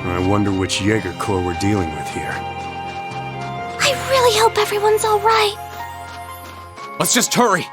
I wonder which Jaeger Corps we're dealing with here. I really hope everyone's all right. Let's just hurry!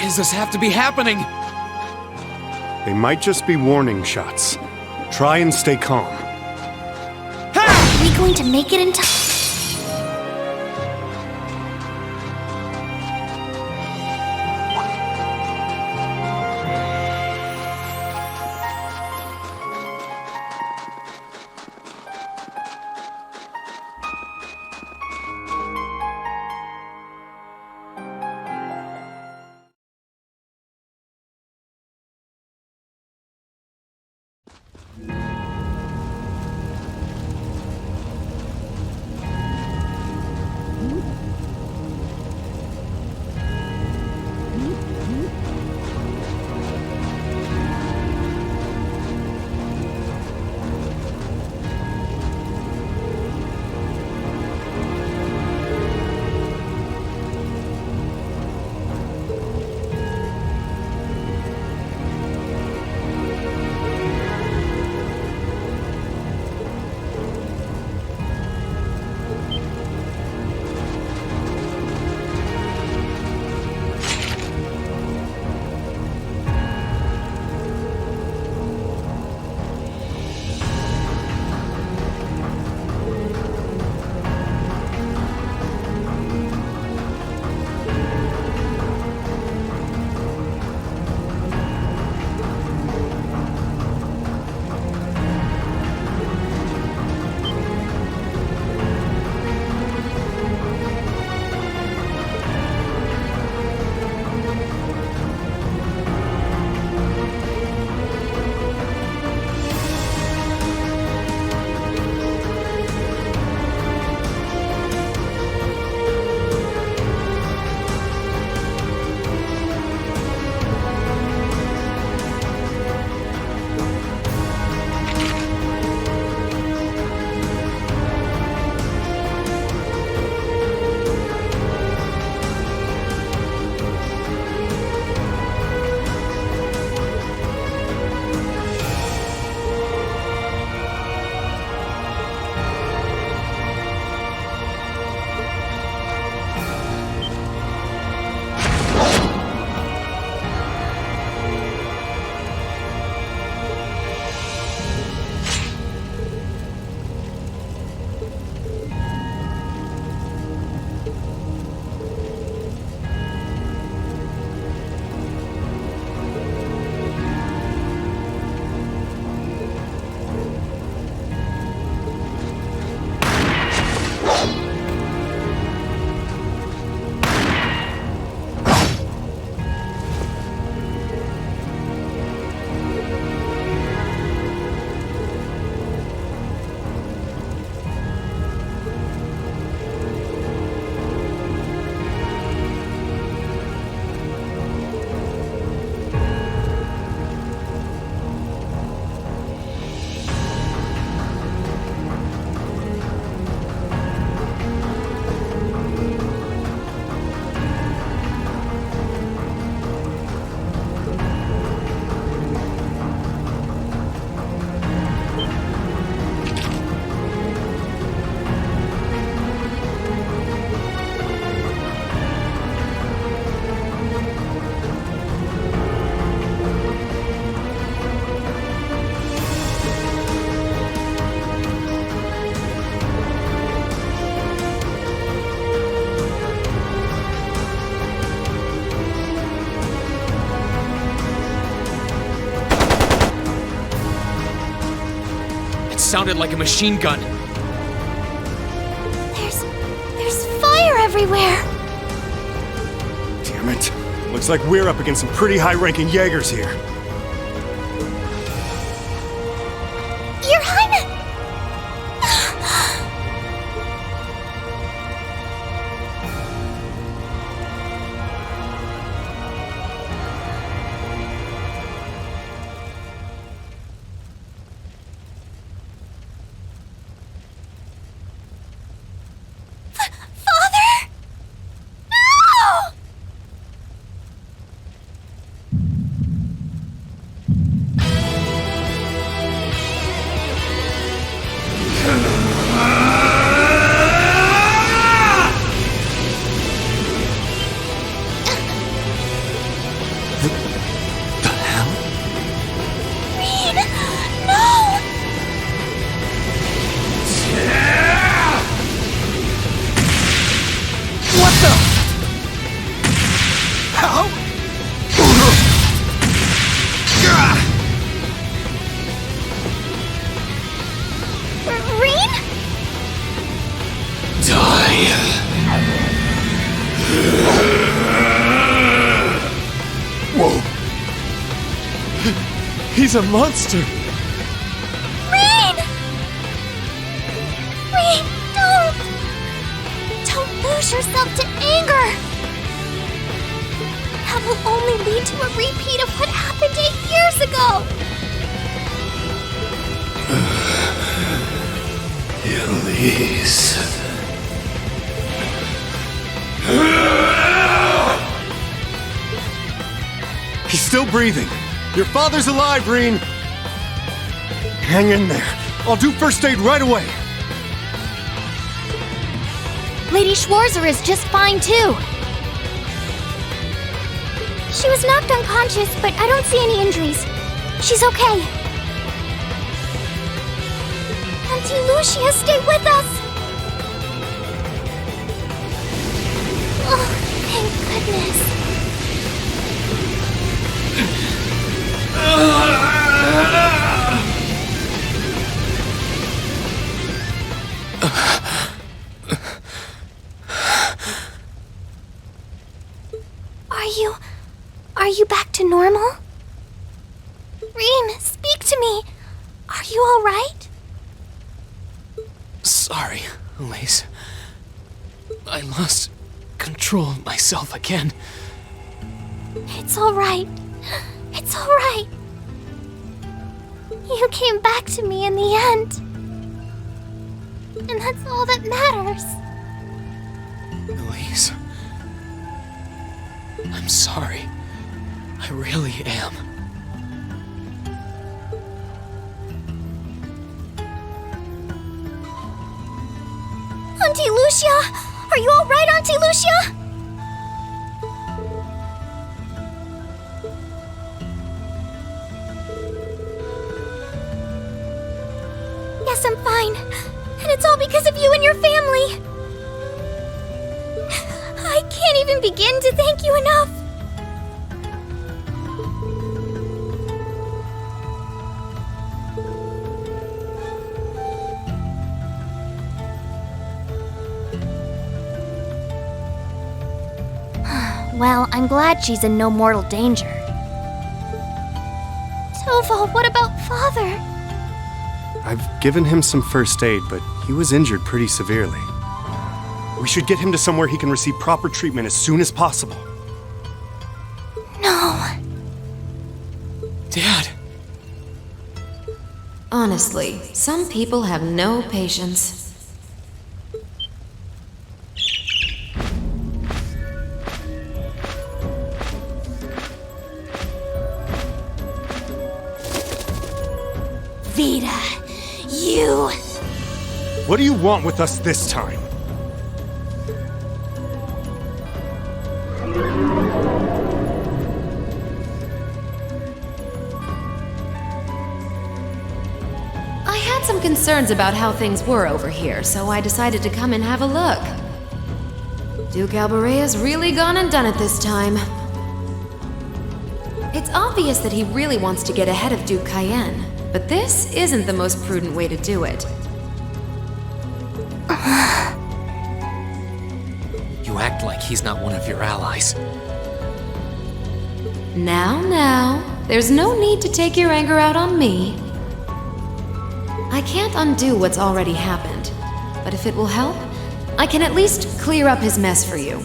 does this have to be happening? They might just be warning shots. Try and stay calm. Are we going to make it in time? Sounded like a machine gun. There's fire everywhere! Damn it. Looks like we're up against some pretty high-ranking Jaegers here. Your Highness! Father? No! Whoa. He's a monster. Rain! Rain, don't! Don't lose yourself to anger! That will only lead to a repeat of what happened 8 years ago! Elise. He's still breathing. Your father's alive, Reen. Hang in there. I'll do first aid right away. Lady Schwarzer is just fine, too. She was knocked unconscious, but I don't see any injuries. She's okay. Auntie Lucia, stay with us! Oh, thank goodness. Are you back to normal? Reen, speak to me. Are you all right? Sorry, Elise. I lost control of myself again. It's all right. It's all right. You came back to me in the end. And that's all that matters. Elise. I'm sorry. I really am. Auntie Lucia! Are you all right, Auntie Lucia? Yes, I'm fine. And it's all because of you and your family. I can't even begin to thank you enough. Well, I'm glad she's in no mortal danger. Tova, what about Father? I've given him some first aid, but he was injured pretty severely. We should get him to somewhere he can receive proper treatment as soon as possible. No. Dad! Honestly, some people have no patience. Vita, you... What do you want with us this time? I had some concerns about how things were over here, so I decided to come and have a look. Duke Albarea's really gone and done it this time. It's obvious that he really wants to get ahead of Duke Cayenne, but this isn't the most prudent way to do it. You act like he's not one of your allies. Now, there's no need to take your anger out on me. I can't undo what's already happened, but if it will help, I can at least clear up his mess for you.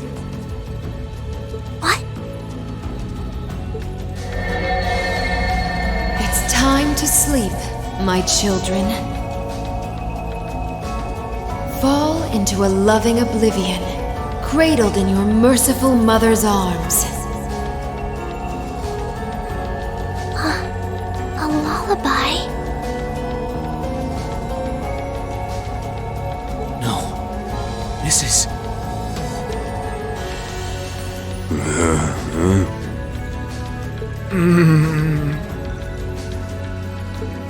What? It's time to sleep, my children. Fall into a loving oblivion, cradled in your merciful mother's arms. A lullaby? No. This is...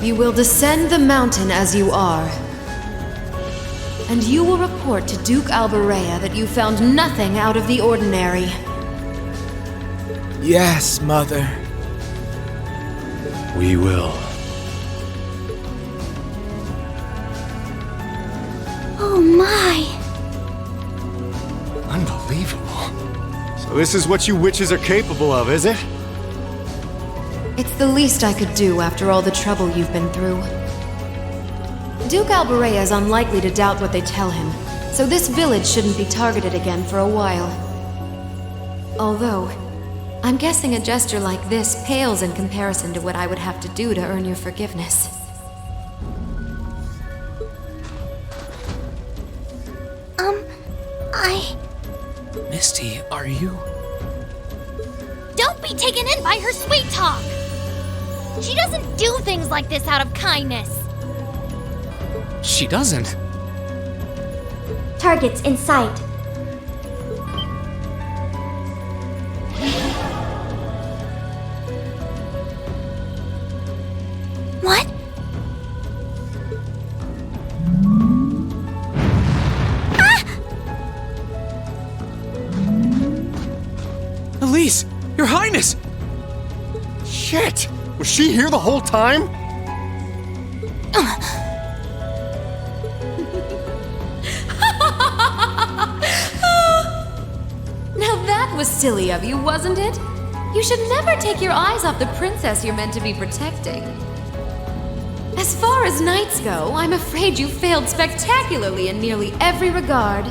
You will descend the mountain as you are. And you will report to Duke Albarea that you found nothing out of the ordinary. Yes, Mother. We will. Oh my. So this is what you witches are capable of, is it? It's the least I could do after all the trouble you've been through. Duke Alberea is unlikely to doubt what they tell him, so this village shouldn't be targeted again for a while. Although, I'm guessing a gesture like this pales in comparison to what I would have to do to earn your forgiveness. Misty, are you? Don't be taken in by her sweet talk! She doesn't do things like this out of kindness. She doesn't. Targets in sight. What? Elise! Your Highness! Shit! Was she here the whole time? Now that was silly of you, wasn't it? You should never take your eyes off the princess you're meant to be protecting. As far as knights go, I'm afraid you failed spectacularly in nearly every regard.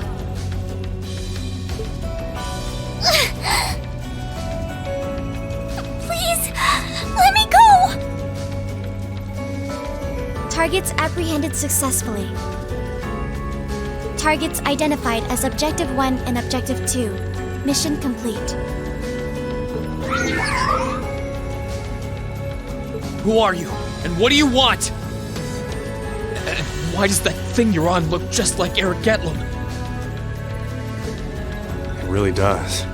Please, let me go! Targets apprehended successfully. Targets identified as Objective 1 and Objective 2. Mission complete. Who are you? And what do you want? And why does that thing you're on look just like Eric Getlum? It really does.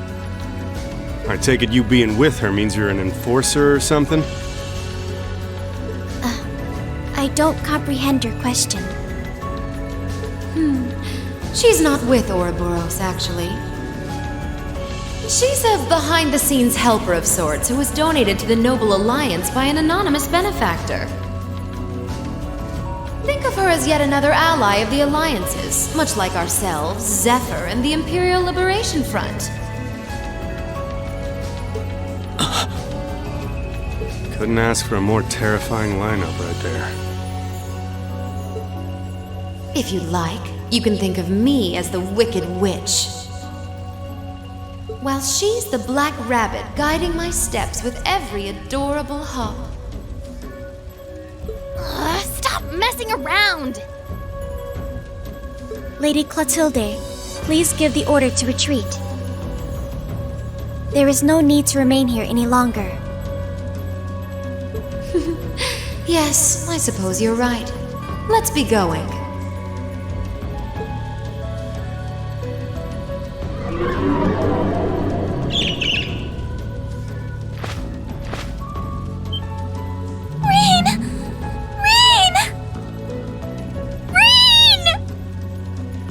I take it you being with her means you're an enforcer or something? I don't comprehend your question. She's not with Ouroboros, actually. She's a behind-the-scenes helper of sorts who was donated to the Noble Alliance by an anonymous benefactor. Think of her as yet another ally of the Alliances, much like ourselves, Zephyr, and the Imperial Liberation Front. Couldn't ask for a more terrifying lineup right there. If you like, you can think of me as the Wicked Witch. While she's the Black Rabbit guiding my steps with every adorable hop. Stop messing around! Lady Clotilde, please give the order to retreat. There is no need to remain here any longer. Yes, I suppose you're right. Let's be going.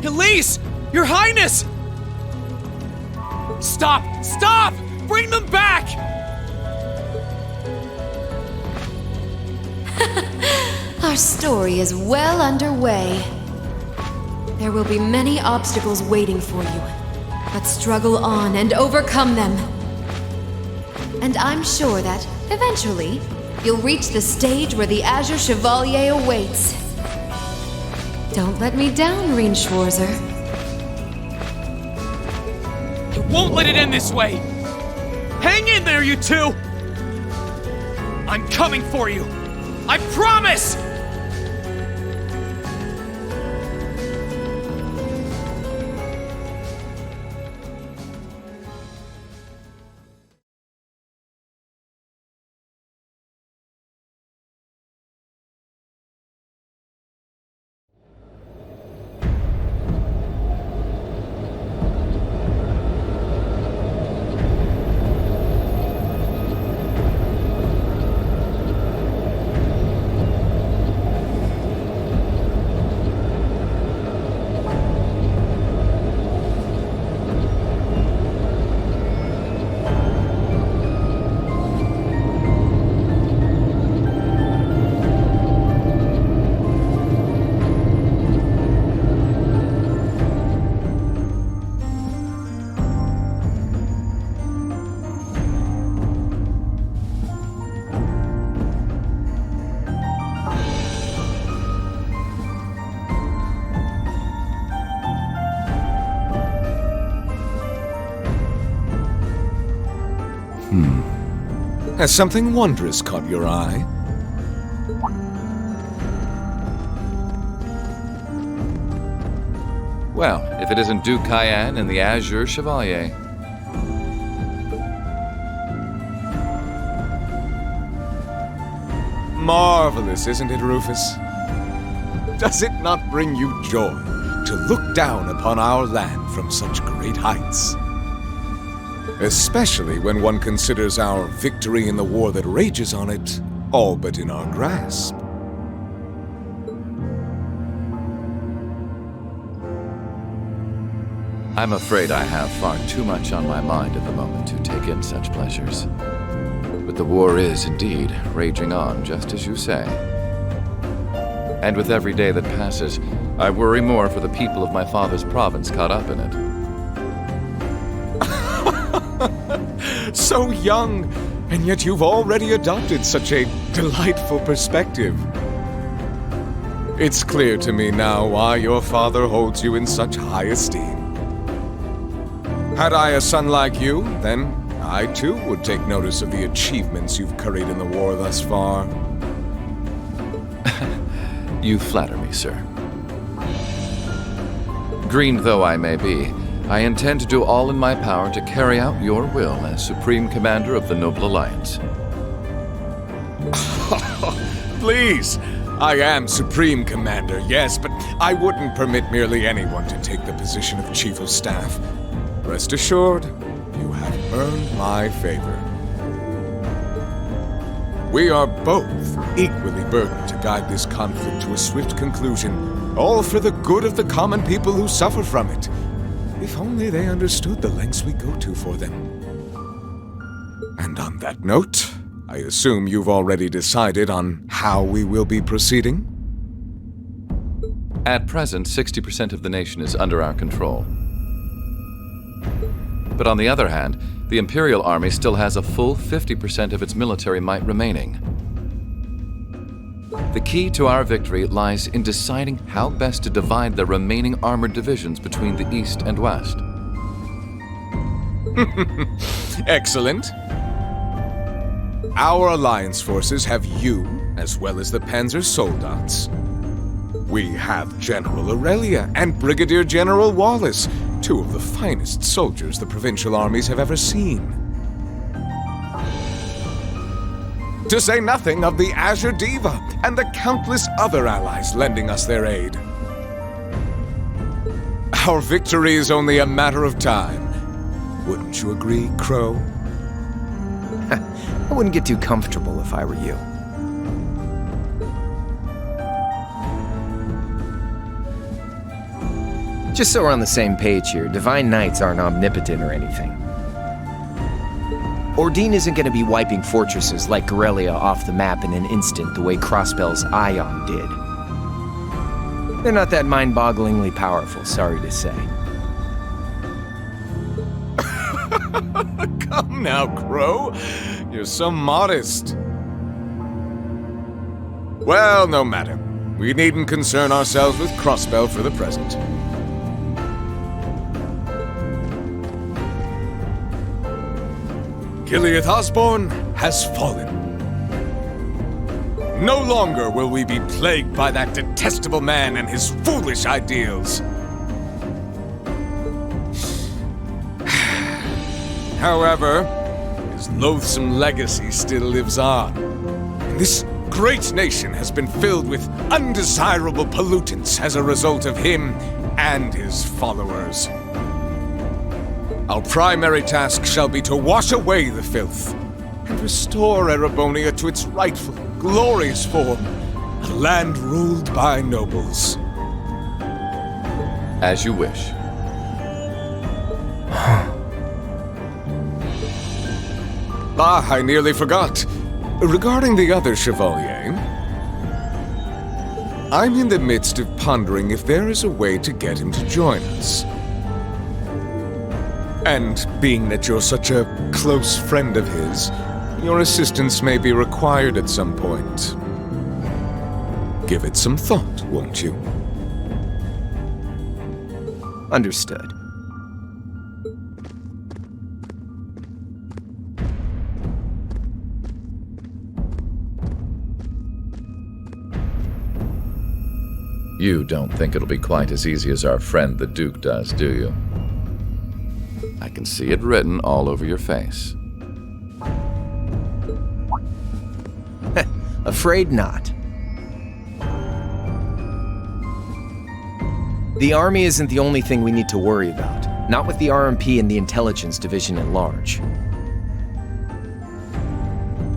Elise! Your Highness! Stop! Stop! Bring them back! Our story is well underway. There will be many obstacles waiting for you, but struggle on and overcome them. And I'm sure that, eventually, you'll reach the stage where the Azure Chevalier awaits. Don't let me down, Reen Schwarzer. I won't let it end this way! Hang in there, you two! I'm coming for you! I promise! Has something wondrous caught your eye? Well, if it isn't Duke Cayenne and the Azure Chevalier. Marvelous, isn't it, Rufus? Does it not bring you joy to look down upon our land from such great heights? Especially when one considers our victory in the war that rages on it all but in our grasp. I'm afraid I have far too much on my mind at the moment to take in such pleasures. But the war is indeed raging on, just as you say. And with every day that passes, I worry more for the people of my father's province caught up in it. So young, and yet you've already adopted such a delightful perspective. It's clear to me now why your father holds you in such high esteem. Had I a son like you, then I too would take notice of the achievements you've curried in the war thus far. You flatter me, sir. Green though I may be, I intend to do all in my power to carry out your will as Supreme Commander of the Noble Alliance. Please! I am Supreme Commander, yes, but I wouldn't permit merely anyone to take the position of Chief of Staff. Rest assured, you have earned my favor. We are both equally burdened to guide this conflict to a swift conclusion, all for the good of the common people who suffer from it. If only they understood the lengths we go to for them. And on that note, I assume you've already decided on how we will be proceeding? At present, 60% of the nation is under our control. But on the other hand, the Imperial Army still has a full 50% of its military might remaining. The key to our victory lies in deciding how best to divide the remaining armored divisions between the East and West. Excellent. Our alliance forces have you, as well as the Panzer Soldats. We have General Aurelia and Brigadier General Wallace, two of the finest soldiers the provincial armies have ever seen. To say nothing of the Azure Diva and the countless other allies lending us their aid. Our victory is only a matter of time. Wouldn't you agree, Crow? I wouldn't get too comfortable if I were you. Just so we're on the same page here, Divine Knights aren't omnipotent or anything. Ordine isn't going to be wiping fortresses like Corellia off the map in an instant the way Crossbell's Ion did. They're not that mind-bogglingly powerful, sorry to say. Come now, Crow. You're so modest. Well, no matter. We needn't concern ourselves with Crossbell for the present. Gilead Osborne has fallen. No longer will we be plagued by that detestable man and his foolish ideals. However, his loathsome legacy still lives on. And this great nation has been filled with undesirable pollutants as a result of him and his followers. Our primary task shall be to wash away the filth and restore Erebonia to its rightful, glorious form, a land ruled by nobles. As you wish. I nearly forgot. Regarding the other Chevalier, I'm in the midst of pondering if there is a way to get him to join us. And being that you're such a close friend of his, your assistance may be required at some point. Give it some thought, won't you? Understood. You don't think it'll be quite as easy as our friend the Duke does, do you? I can see it written all over your face. Afraid not. The army isn't the only thing we need to worry about. Not with the RMP and the intelligence division at large.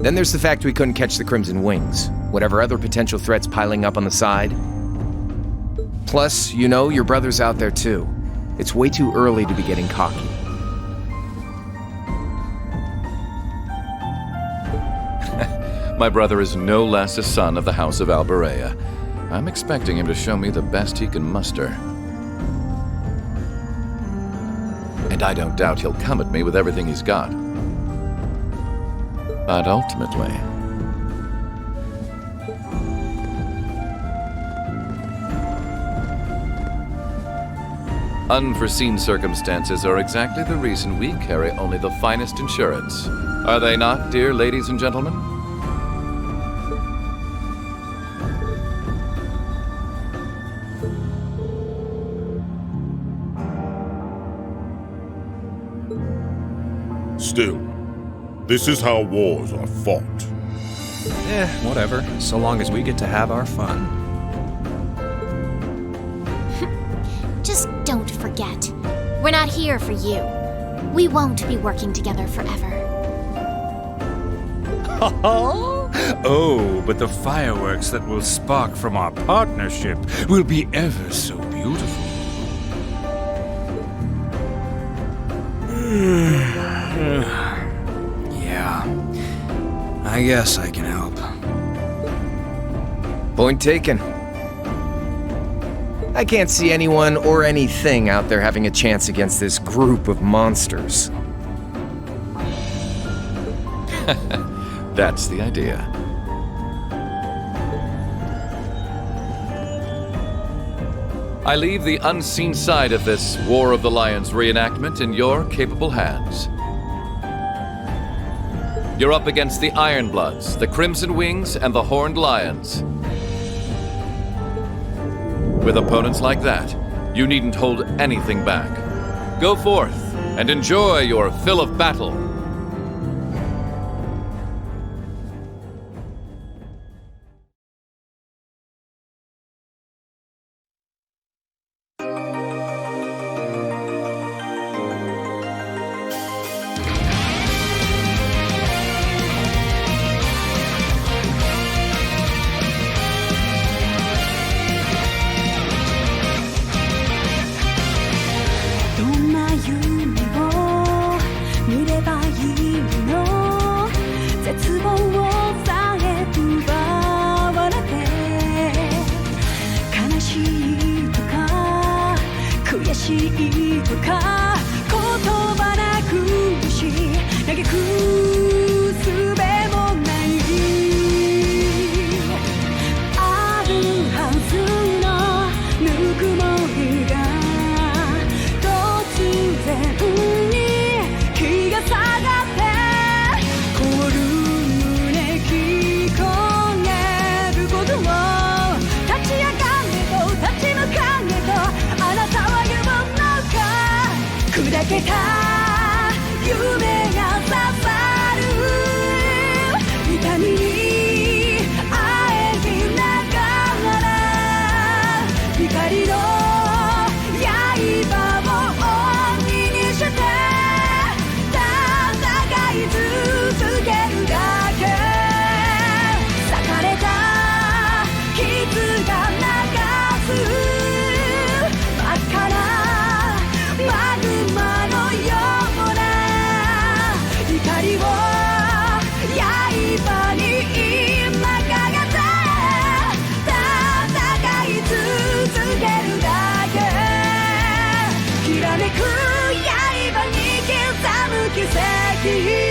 Then there's the fact we couldn't catch the Crimson Wings. Whatever other potential threats piling up on the side. Plus, you know, your brother's out there too. It's way too early to be getting cocky. My brother is no less a son of the House of Alberea. I'm expecting him to show me the best he can muster. And I don't doubt he'll come at me with everything he's got. But ultimately, unforeseen circumstances are exactly the reason we carry only the finest insurance. Are they not, dear ladies and gentlemen? Still, this is how wars are fought. Whatever, so long as we get to have our fun. Just don't forget. We're not here for you. We won't be working together forever. Oh, but the fireworks that will spark from our partnership will be ever so beautiful. Yeah, I guess I can help. Point taken. I can't see anyone or anything out there having a chance against this group of monsters. That's the idea. I leave the unseen side of this War of the Lions reenactment in your capable hands. You're up against the Ironbloods, the Crimson Wings, and the Horned Lions. With opponents like that, you needn't hold anything back. Go forth and enjoy your fill of battle. Key